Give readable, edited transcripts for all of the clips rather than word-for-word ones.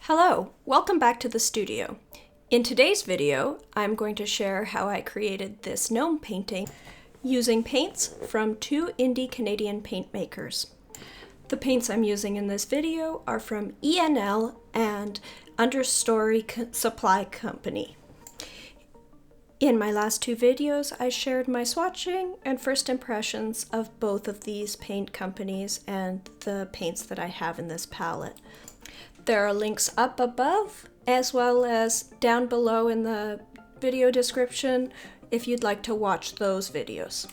Hello, welcome back to the studio. In today's video, I'm going to share how I created this gnome painting using paints from two indie Canadian paint makers. The paints I'm using in this video are from ENL and Understory Supply company. In my last two videos, I shared my swatching and first impressions of both of these paint companies and the paints that I have in this palette. There are links up above as well as down below in the video description if you'd like to watch those videos.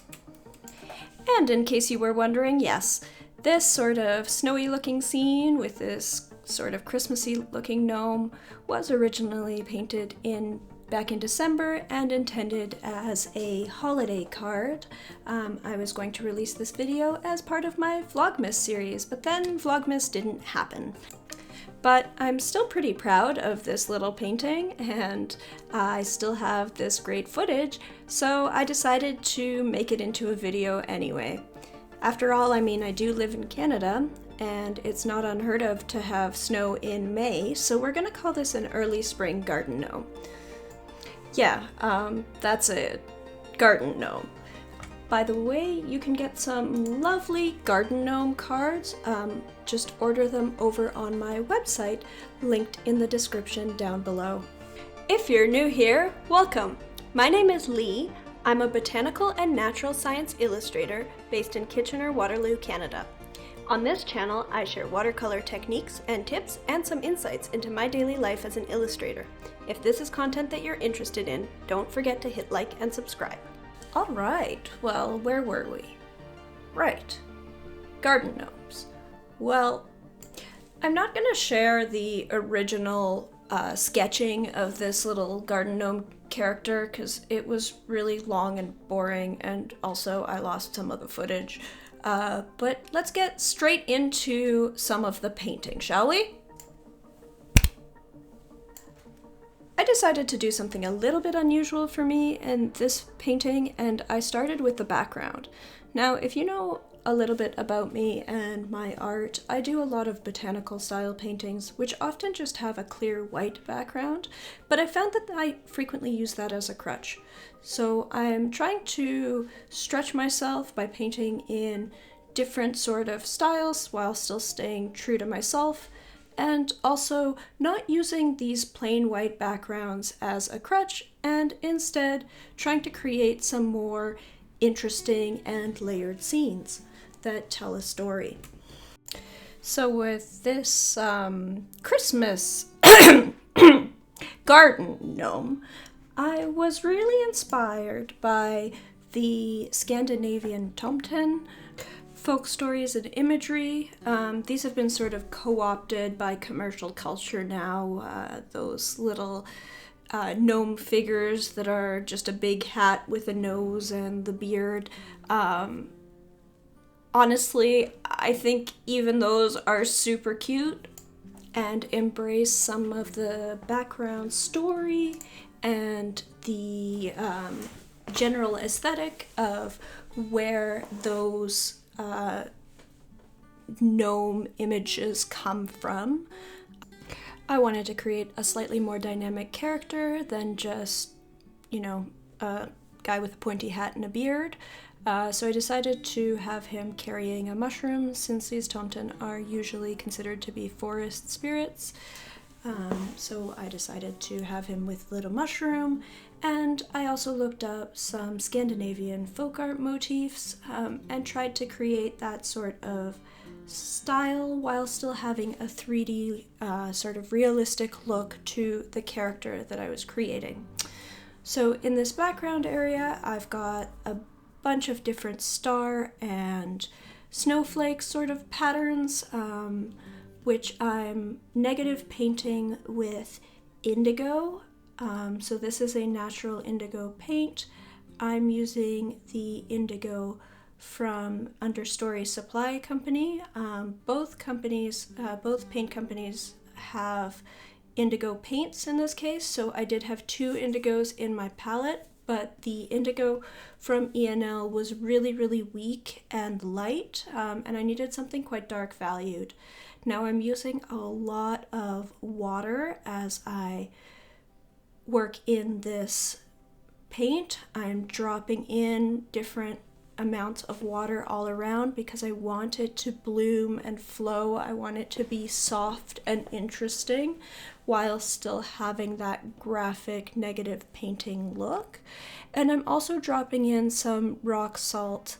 And in case you were wondering, yes, this sort of snowy looking scene with this sort of Christmassy looking gnome was originally painted back in December and intended as a holiday card. I was going to release this video as part of my Vlogmas series, but then Vlogmas didn't happen. But I'm still pretty proud of this little painting, and I still have this great footage, so I decided to make it into a video anyway. After all, I mean, I do live in Canada, and it's not unheard of to have snow in May, so we're gonna call this an early spring garden gnome. Yeah, that's it. Garden gnome. By the way, you can get some lovely garden gnome cards. Just order them over on my website, linked in the description down below. If you're new here, welcome. My name is Lee. I'm a botanical and natural science illustrator based in Kitchener-Waterloo, Canada. On this channel, I share watercolor techniques and tips and some insights into my daily life as an illustrator. If this is content that you're interested in, don't forget to hit like and subscribe. All right, well, where were we? Right, garden gnomes. Well, I'm not gonna share the original sketching of this little garden gnome character because it was really long and boring, and also I lost some of the footage. But let's get straight into some of the painting, shall we? I decided to do something a little bit unusual for me in this painting, and I started with the background. Now, if you know a little bit about me and my art, I do a lot of botanical style paintings, which often just have a clear white background, but I found that I frequently use that as a crutch. So I'm trying to stretch myself by painting in different sort of styles while still staying true to myself, and also not using these plain white backgrounds as a crutch, and instead trying to create some more interesting and layered scenes that tell a story. So with this Christmas garden gnome, I was really inspired by the Scandinavian tomten, folk stories and imagery. These have been sort of co-opted by commercial culture now. Those little gnome figures that are just a big hat with a nose and the beard. Honestly, I think even those are super cute and embrace some of the background story and the general aesthetic of where those gnome images come from. I wanted to create a slightly more dynamic character than just, a guy with a pointy hat and a beard. So I decided to have him carrying a mushroom, since these tomten are usually considered to be forest spirits. So I decided to have him with little mushroom, and I also looked up some Scandinavian folk art motifs and tried to create that sort of style while still having a 3D sort of realistic look to the character that I was creating. So in this background area, I've got a bunch of different star and snowflake sort of patterns, which I'm negative painting with indigo. So this is a natural indigo paint. I'm using the indigo from Understory Supply company. Both paint companies have indigo paints in this case, so I did have two indigos in my palette, but the indigo from ENL was really, really weak and light, and I needed something quite dark valued. Now I'm using a lot of water as I work in this paint. I'm dropping in different amounts of water all around because I want it to bloom and flow. I want it to be soft and interesting while still having that graphic negative painting look. And I'm also dropping in some rock salt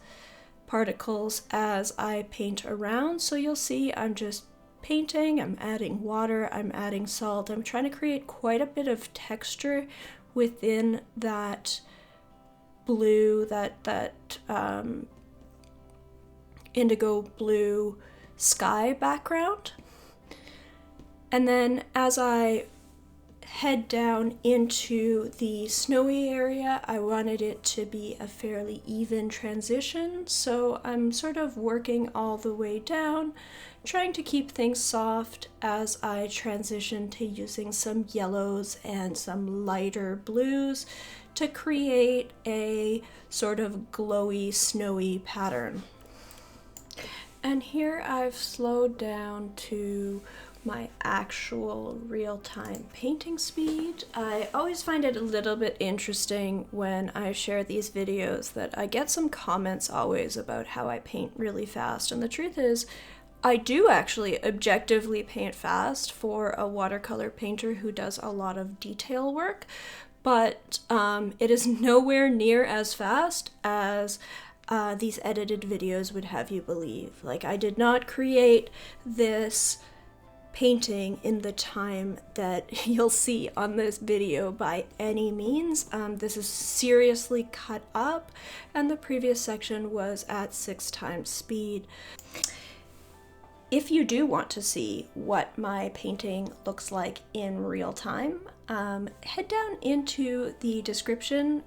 particles as I paint around. So you'll see I'm just painting, I'm adding water, I'm adding salt. I'm trying to create quite a bit of texture within that blue, that indigo blue sky background. And then as I head down into the snowy area, I wanted it to be a fairly even transition, so I'm sort of working all the way down, trying to keep things soft as I transition to using some yellows and some lighter blues to create a sort of glowy, snowy pattern. And here I've slowed down to my actual real-time painting speed. I always find it a little bit interesting when I share these videos that I get some comments always about how I paint really fast, and the truth is I do actually objectively paint fast for a watercolor painter who does a lot of detail work, but it is nowhere near as fast as these edited videos would have you believe. Like, I did not create this painting in the time that you'll see on this video by any means. This is seriously cut up, and the previous section was at 6 times speed. If you do want to see what my painting looks like in real time, head down into the description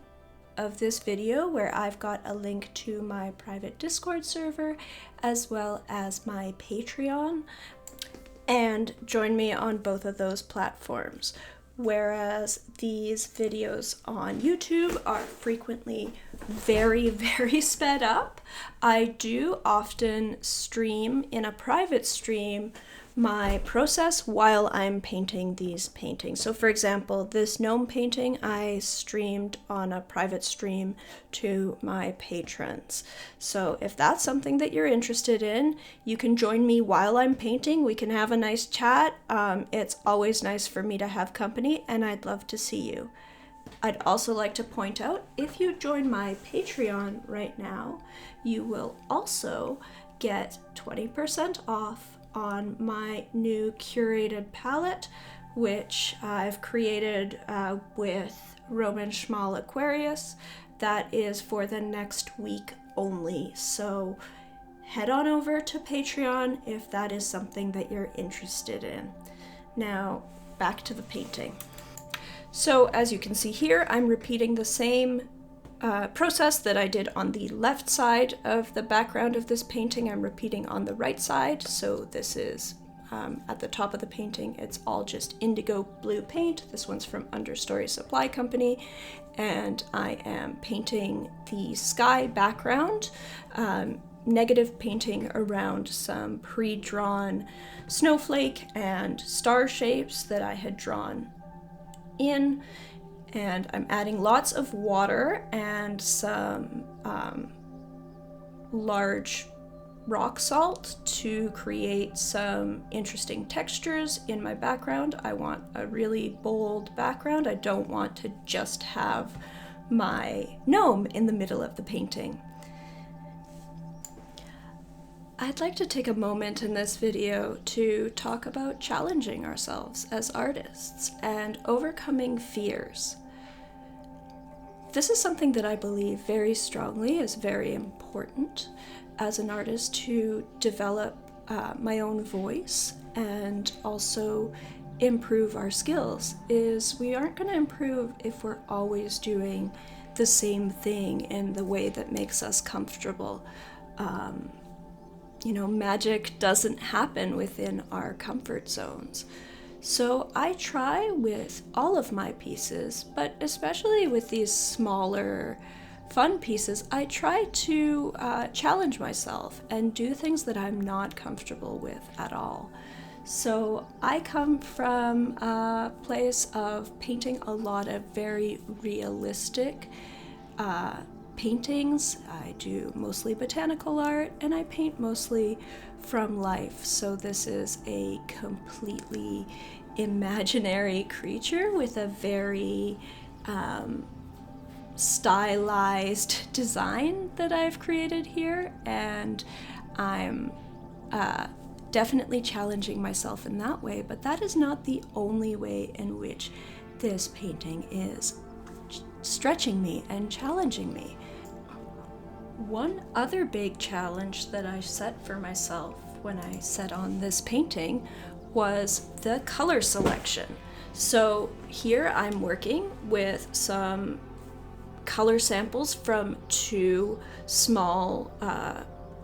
of this video where I've got a link to my private Discord server as well as my Patreon, and join me on both of those platforms. Whereas these videos on YouTube are frequently very, very sped up, I do often stream in a private stream my process while I'm painting these paintings. So for example, this gnome painting I streamed on a private stream to my patrons. So if that's something that you're interested in, you can join me while I'm painting. We can have a nice chat. It's always nice for me to have company, and I'd love to see you. I'd also like to point out, if you join my Patreon right now, you will also get 20% off on my new curated palette, which I've created with Roman Szmal Aquarius. That is for the next week only. So head on over to Patreon if that is something that you're interested in. Now, back to the painting. So as you can see here, I'm repeating the same process that I did on the left side of the background of this painting. I'm repeating on the right side. So this is at the top of the painting, it's all just indigo blue paint. This one's from Understory Supply Company, and I am painting the sky background, negative painting around some pre-drawn snowflake and star shapes that I had drawn in. And I'm adding lots of water and some large rock salt to create some interesting textures in my background. I want a really bold background. I don't want to just have my gnome in the middle of the painting. I'd like to take a moment in this video to talk about challenging ourselves as artists and overcoming fears. This is something that I believe very strongly is very important as an artist, to develop my own voice and also improve our skills. Is we aren't going to improve if we're always doing the same thing in the way that makes us comfortable. Magic doesn't happen within our comfort zones. So I try with all of my pieces, but especially with these smaller fun pieces, I try to challenge myself and do things that I'm not comfortable with at all. So I come from a place of painting a lot of very realistic paintings. I do mostly botanical art, and I paint mostly from life. So this is a completely imaginary creature with a very stylized design that I've created here, and I'm definitely challenging myself in that way, but that is not the only way in which this painting is stretching me and challenging me. One other big challenge that I set for myself when I set on this painting was the color selection. So here I'm working with some color samples from two small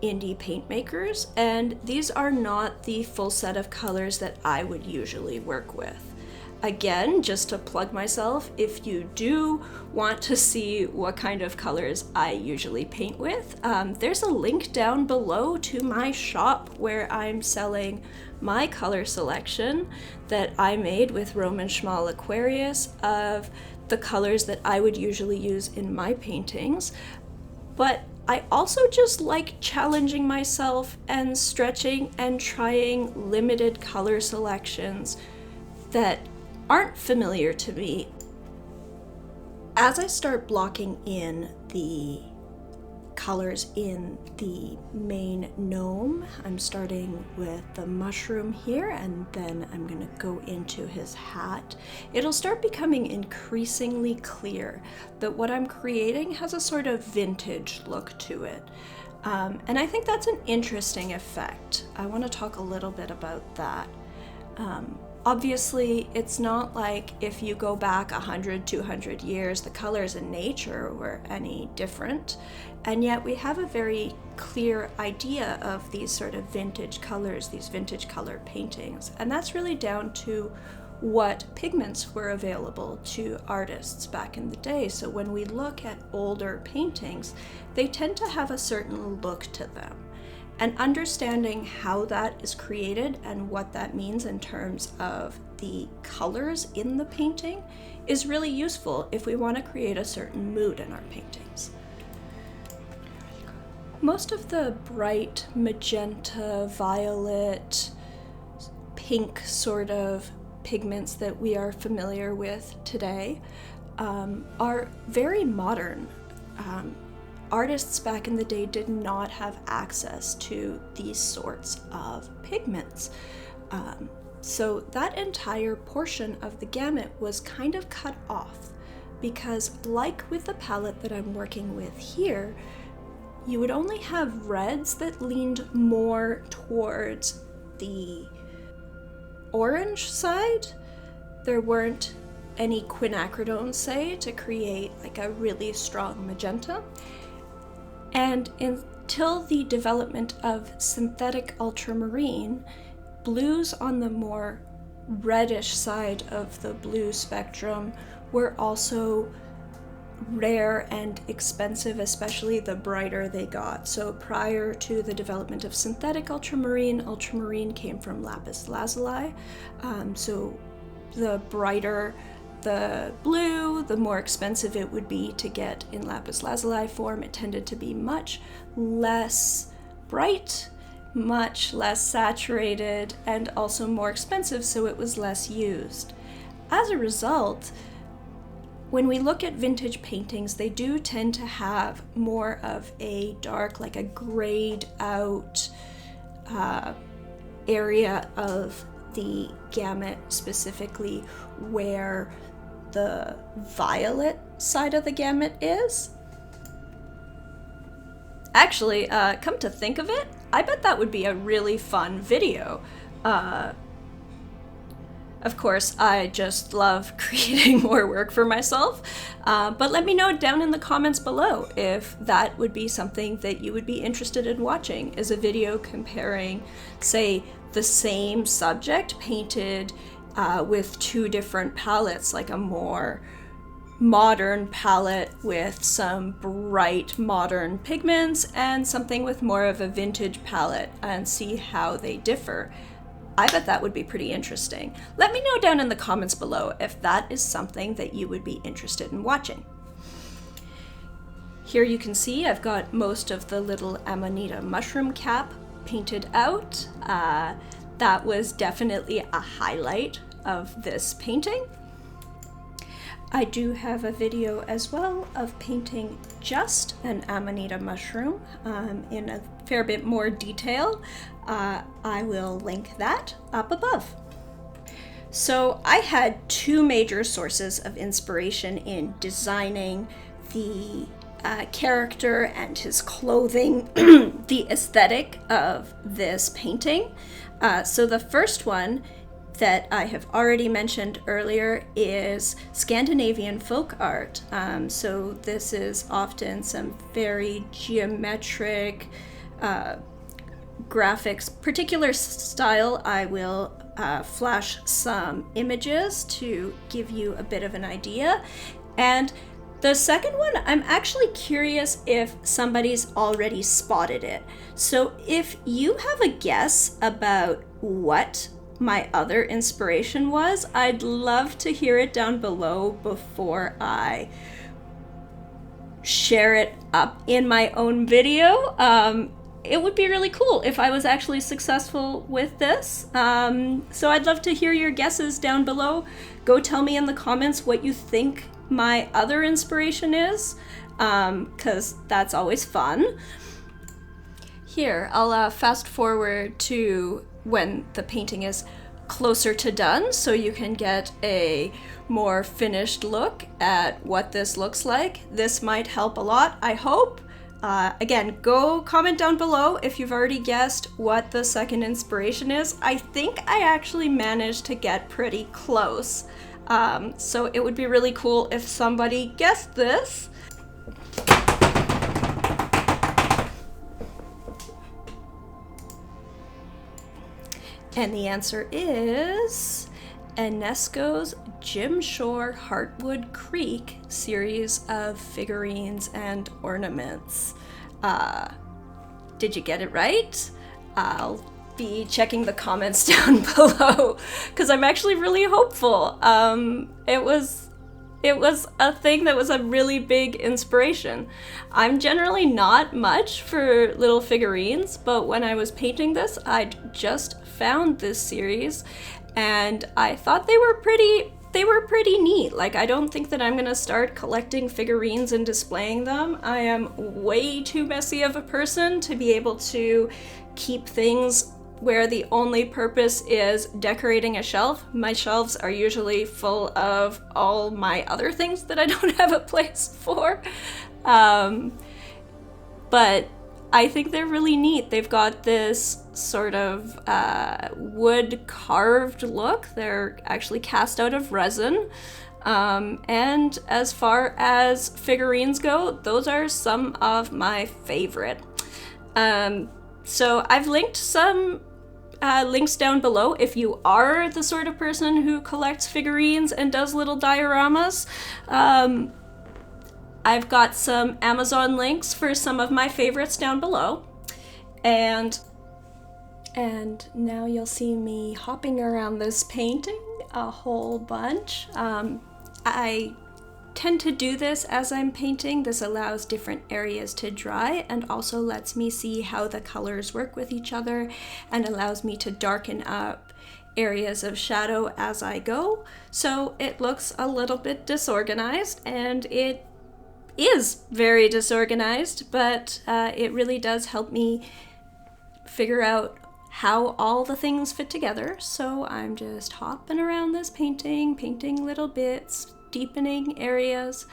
indie paint makers, and these are not the full set of colors that I would usually work with. Again, just to plug myself, if you do want to see what kind of colors I usually paint with, there's a link down below to my shop where I'm selling my color selection that I made with Roman Szmal Aquarius of the colors that I would usually use in my paintings. But I also just like challenging myself and stretching and trying limited color selections that aren't familiar to me. As I start blocking in the colors in the main gnome, I'm starting with the mushroom here, and then I'm going to go into his hat. It'll start becoming increasingly clear that what I'm creating has a sort of vintage look to it. And I think that's an interesting effect. I want to talk a little bit about that. Obviously, it's not like if you go back 100, 200 years, the colors in nature were any different. And yet we have a very clear idea of these sort of vintage colors, these vintage color paintings. And that's really down to what pigments were available to artists back in the day. So when we look at older paintings, they tend to have a certain look to them. And understanding how that is created and what that means in terms of the colors in the painting is really useful if we want to create a certain mood in our paintings. Most of the bright magenta, violet, pink sort of pigments that we are familiar with today are very modern. Artists back in the day did not have access to these sorts of pigments. So that entire portion of the gamut was kind of cut off because, like with the palette that I'm working with here, you would only have reds that leaned more towards the orange side. There weren't any quinacridones, say, to create like a really strong magenta. And until the development of synthetic ultramarine, blues on the more reddish side of the blue spectrum were also rare and expensive, especially the brighter they got. So prior to the development of synthetic ultramarine came from lapis lazuli. So the brighter the blue, the more expensive it would be to get in lapis lazuli form. It tended to be much less bright, much less saturated, and also more expensive, so it was less used. As a result, when we look at vintage paintings, they do tend to have more of a dark, like a grayed out area of the gamut, specifically where the violet side of the gamut is. Actually, come to think of it, I bet that would be a really fun video. Of course, I just love creating more work for myself, but let me know down in the comments below if that would be something that you would be interested in watching, is a video comparing, say, the same subject painted with two different palettes, like a more modern palette with some bright modern pigments and something with more of a vintage palette, and see how they differ. I bet that would be pretty interesting. Let me know down in the comments below if that is something that you would be interested in watching. Here you can see I've got most of the little Amanita mushroom cap painted out. That was definitely a highlight of this painting. I do have a video as well of painting just an Amanita mushroom in a fair bit more detail. I will link that up above. So I had two major sources of inspiration in designing the character and his clothing, the aesthetic of this painting. So the first one that I have already mentioned earlier is Scandinavian folk art. So this is often some very geometric graphics, particular style. I will flash some images to give you a bit of an idea. And the second one, I'm actually curious if somebody's already spotted it. So if you have a guess about what my other inspiration was, I'd love to hear it down below before I share it up in my own video. It would be really cool if I was actually successful with this. So I'd love to hear your guesses down below. Go tell me in the comments what you think my other inspiration is, because that's always fun. Here, I'll fast forward to when the painting is closer to done, so you can get a more finished look at what this looks like. This might help a lot, I hope. Again, go comment down below if you've already guessed what the second inspiration is. I think I actually managed to get pretty close. So it would be really cool if somebody guessed this. And the answer is Enesco's Jim Shore Heartwood Creek series of figurines and ornaments. Did you get it right? I'll be checking the comments down below because I'm actually really hopeful. It was a thing that was a really big inspiration. I'm generally not much for little figurines, but when I was painting this, I'd just found this series and I thought they were pretty neat. Like, I don't think that I'm gonna start collecting figurines and displaying them. I am way too messy of a person to be able to keep things where the only purpose is decorating a shelf. My shelves are usually full of all my other things that I don't have a place for. But I think they're really neat. They've got this sort of wood carved look. They're actually cast out of resin. And as far as figurines go, those are some of my favorite. So I've linked some links down below if you are the sort of person who collects figurines and does little dioramas. I've got some Amazon links for some of my favorites down below. And now you'll see me hopping around this painting a whole bunch. I tend to do this as I'm painting. This allows different areas to dry and also lets me see how the colors work with each other and allows me to darken up areas of shadow as I go. So it looks a little bit disorganized, and it is very disorganized, but it really does help me figure out how all the things fit together. So I'm just hopping around this painting, painting little bits, deepening areas.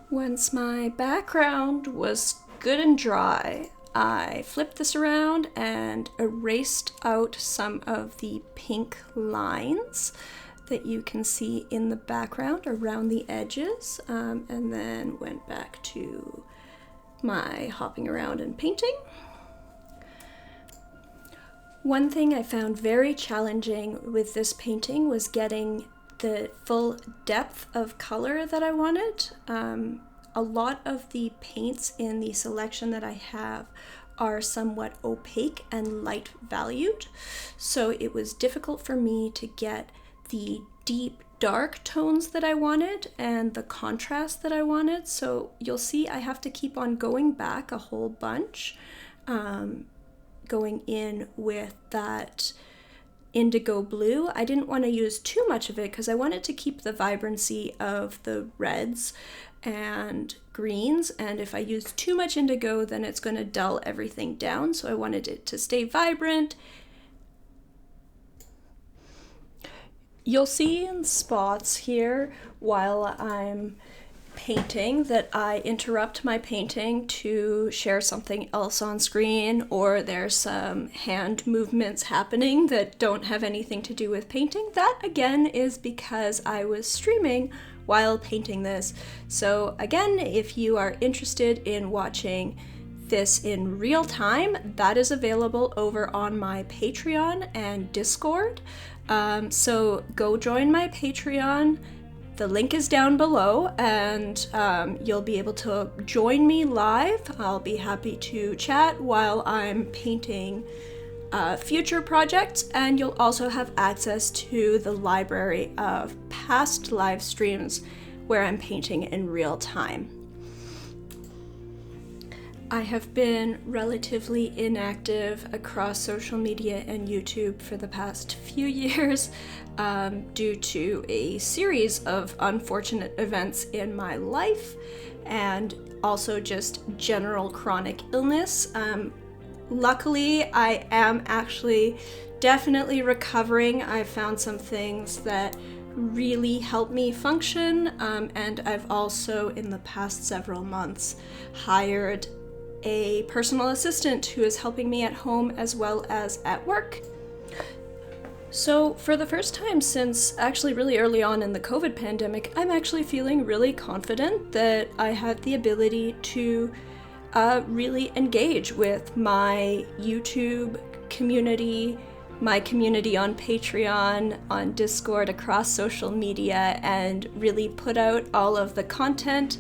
Once my background was good and dry, I flipped this around and erased out some of the pink lines that you can see in the background around the edges, and then went back to my hopping around and painting. One thing I found very challenging with this painting was getting the full depth of color that I wanted. A lot of the paints in the selection that I have are somewhat opaque and light valued, so it was difficult for me to get the deep dark tones that I wanted and the contrast that I wanted. So you'll see I have to keep on going back a whole bunch, going in with that indigo blue. I didn't want to use too much of it because I wanted to keep the vibrancy of the reds and greens, and if I use too much indigo then it's going to dull everything down, so I wanted it to stay vibrant. You'll see in spots here while I'm painting that I interrupt my painting to share something else on screen, or there's some hand movements happening that don't have anything to do with painting. That again is because I was streaming while painting this. So again, if you are interested in watching this in real time, that is available over on my Patreon and Discord. So go join my Patreon. The link is down below, and you'll be able to join me live. I'll be happy to chat while I'm painting future projects, and you'll also have access to the library of past live streams where I'm painting in real time. I have been relatively inactive across social media and YouTube for the past few years due to a series of unfortunate events in my life and also just general chronic illness. Luckily, I am actually definitely recovering. I've found some things that really help me function, and I've also in the past several months hired a personal assistant who is helping me at home as well as at work. So for the first time since actually really early on in the COVID pandemic, I'm actually feeling really confident that I have the ability to really engage with my YouTube community, my community on Patreon, on Discord, across social media, and really put out all of the content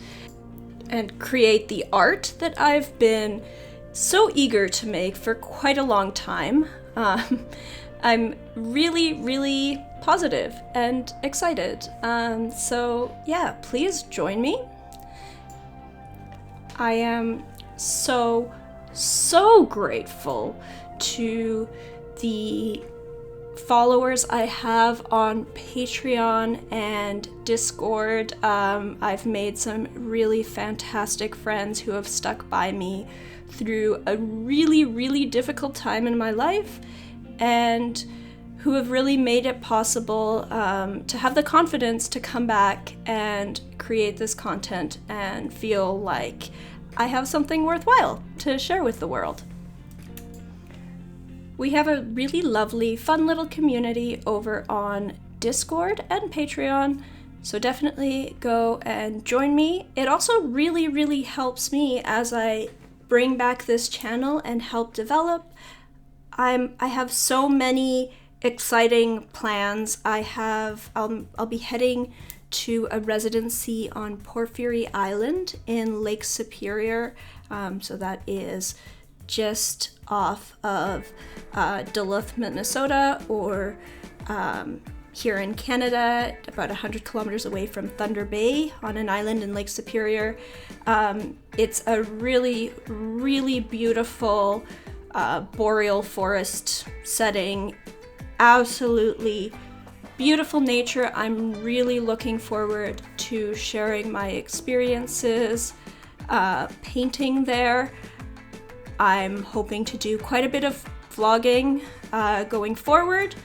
and create the art that I've been so eager to make for quite a long time. I'm really positive and excited. So yeah, please join me. I am so grateful to the followers I have on Patreon and Discord. I've made some really fantastic friends who have stuck by me through a really difficult time in my life, and who have really made it possible to have the confidence to come back and create this content and feel like I have something worthwhile to share with the world. We have a really lovely, fun little community over on Discord and Patreon, so definitely go and join me. It also really helps me as I bring back this channel and help develop. I have so many exciting plans. I'll be heading to a residency on Porphyry Island in Lake Superior, so that is just off of Duluth, Minnesota, or here in Canada, about 100 kilometers away from Thunder Bay on an island in Lake Superior. It's a really beautiful boreal forest setting, absolutely beautiful nature. I'm really looking forward to sharing my experiences painting there. I'm hoping to do quite a bit of vlogging going forward.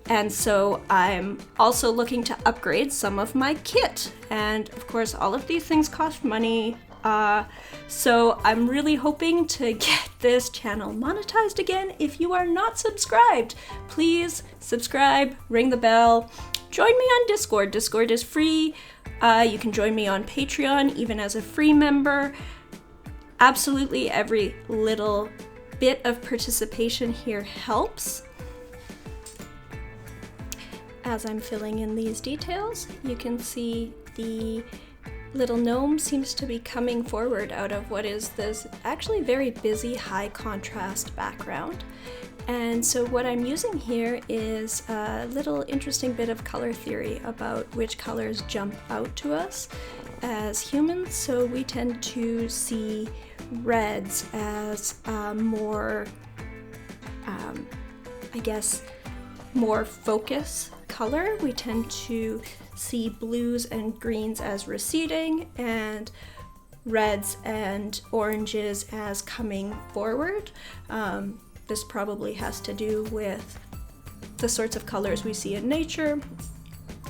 And so I'm also looking to upgrade some of my kit. And of course, all of these things cost money. So I'm really hoping to get this channel monetized again. If you are not subscribed, please subscribe, ring the bell, join me on Discord. Discord is free. You can join me on Patreon, even as a free member. Absolutely every little bit of participation here helps. As I'm filling in these details, you can see the little gnome seems to be coming forward out of what is this actually very busy high contrast background. And so what I'm using here is a little interesting bit of color theory about which colors jump out to us as humans. So we tend to see reds as more, I guess, more focus color. We tend to see blues and greens as receding and reds and oranges as coming forward. This probably has to do with the sorts of colors we see in nature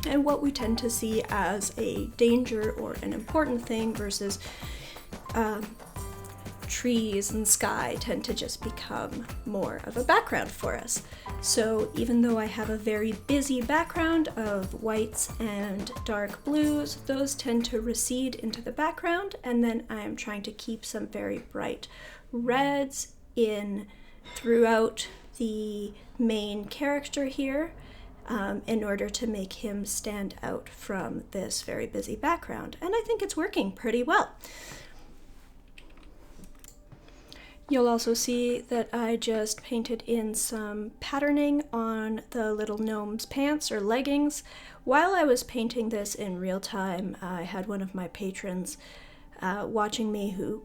and what we tend to see as a danger or an important thing versus trees and sky tend to just become more of a background for us. So even though I have a very busy background of whites and dark blues, those tend to recede into the background, and then I'm trying to keep some very bright reds in throughout the main character here in order to make him stand out from this very busy background. And I think it's working pretty well. You'll also see that I just painted in some patterning on the little gnome's pants or leggings. While I was painting this in real time, I had one of my patrons watching me who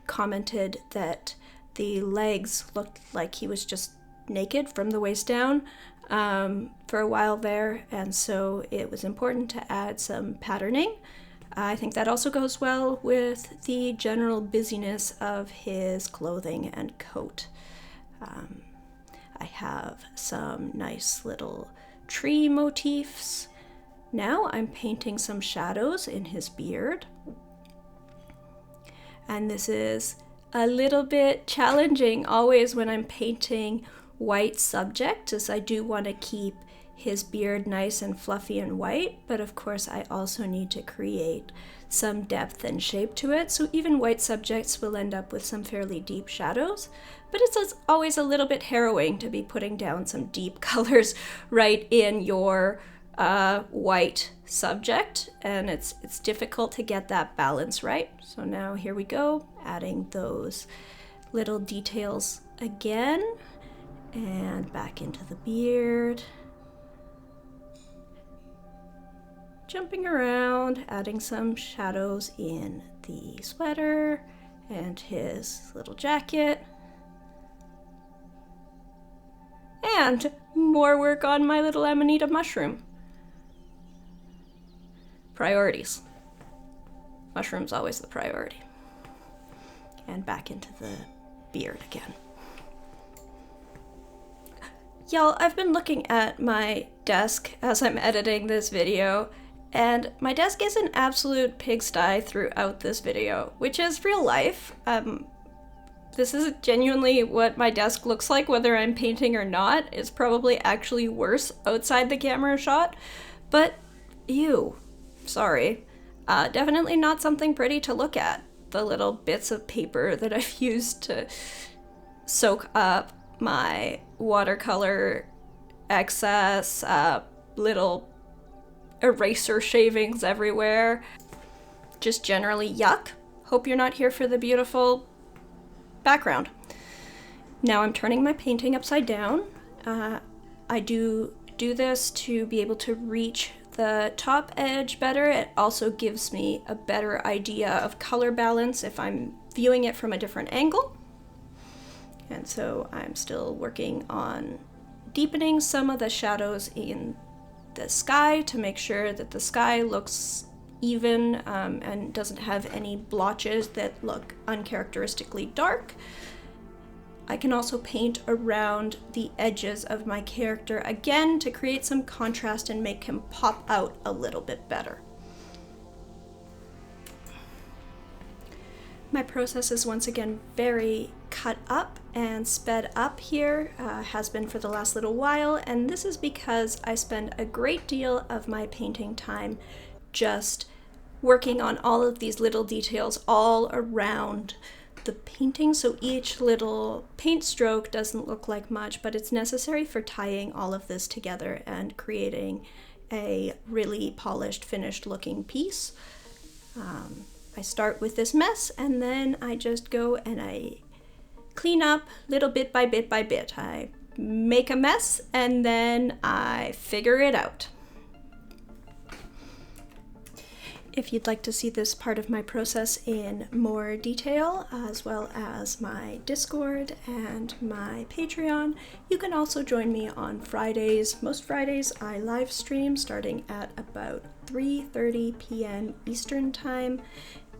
commented that the legs looked like he was just naked from the waist down for a while there, and so it was important to add some patterning. I think that also goes well with the general busyness of his clothing and coat. I have some nice little tree motifs. Now I'm painting some shadows in his beard. And this is a little bit challenging always when I'm painting white subjects, as I do want to keep his beard nice and fluffy and white, but of course I also need to create some depth and shape to it, so even white subjects will end up with some fairly deep shadows, but it's always a little bit harrowing to be putting down some deep colors right in your white subject, and it's difficult to get that balance right. So now here we go, adding those little details again, and back into the beard. Jumping around, adding some shadows in the sweater and his little jacket. And more work on my little amanita mushroom. Priorities. Mushroom's always the priority. And back into the beard again. Y'all, I've been looking at my desk as I'm editing this video, and my desk is an absolute pigsty throughout this video, which is real life. This is genuinely what my desk looks like, whether I'm painting or not. It's probably actually worse outside the camera shot, but ew, sorry. Definitely not something pretty to look at. The little bits of paper that I've used to soak up my watercolor excess, little eraser shavings everywhere. Just generally yuck. Hope you're not here for the beautiful background. Now I'm turning my painting upside down. I do this to be able to reach the top edge better. It also gives me a better idea of color balance if I'm viewing it from a different angle. And so I'm still working on deepening some of the shadows in the sky to make sure that the sky looks even and doesn't have any blotches that look uncharacteristically dark. I can also paint around the edges of my character again to create some contrast and make him pop out a little bit better. My process is once again very cut up and sped up here, has been for the last little while, and this is because I spend a great deal of my painting time just working on all of these little details all around the painting, so each little paint stroke doesn't look like much, but it's necessary for tying all of this together and creating a really polished, finished looking piece. I start with this mess, and then I just go and I clean up little bit by bit by bit. I make a mess and then I figure it out. If you'd like to see this part of my process in more detail, as well as my Discord and my Patreon, you can also join me on Fridays. Most Fridays I live stream starting at about 3:30 p.m. Eastern Time,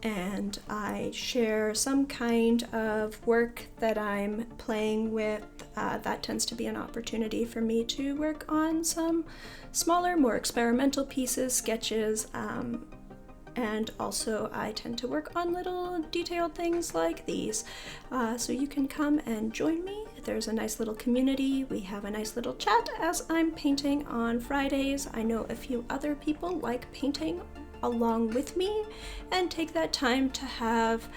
and I share some kind of work that I'm playing with. That tends to be an opportunity for me to work on some smaller, more experimental pieces, sketches, and also I tend to work on little detailed things like these. So you can come and join me. There's a nice little community. We have a nice little chat as I'm painting on Fridays. I know a few other people like painting along with me and take that time to have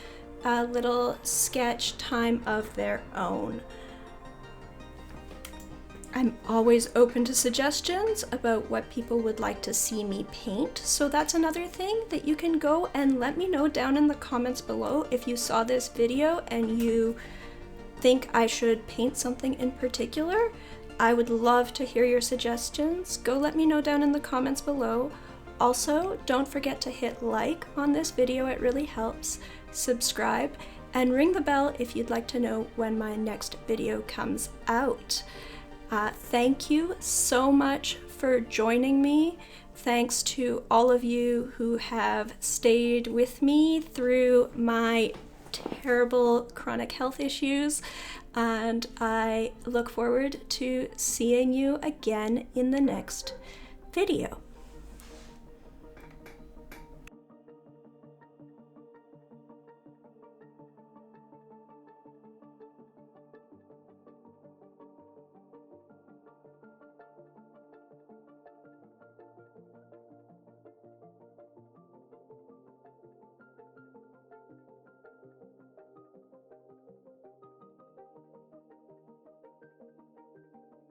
a little sketch time of their own. I'm always open to suggestions about what people would like to see me paint, so that's another thing that you can go and let me know down in the comments below. If you saw this video and you think I should paint something in particular, I would love to hear your suggestions. Go let me know down in the comments below. Also, don't forget to hit like on this video, it really helps. Subscribe and ring the bell if you'd like to know when my next video comes out. Thank you so much for joining me. Thanks to all of you who have stayed with me through my terrible chronic health issues, and I look forward to seeing you again in the next video.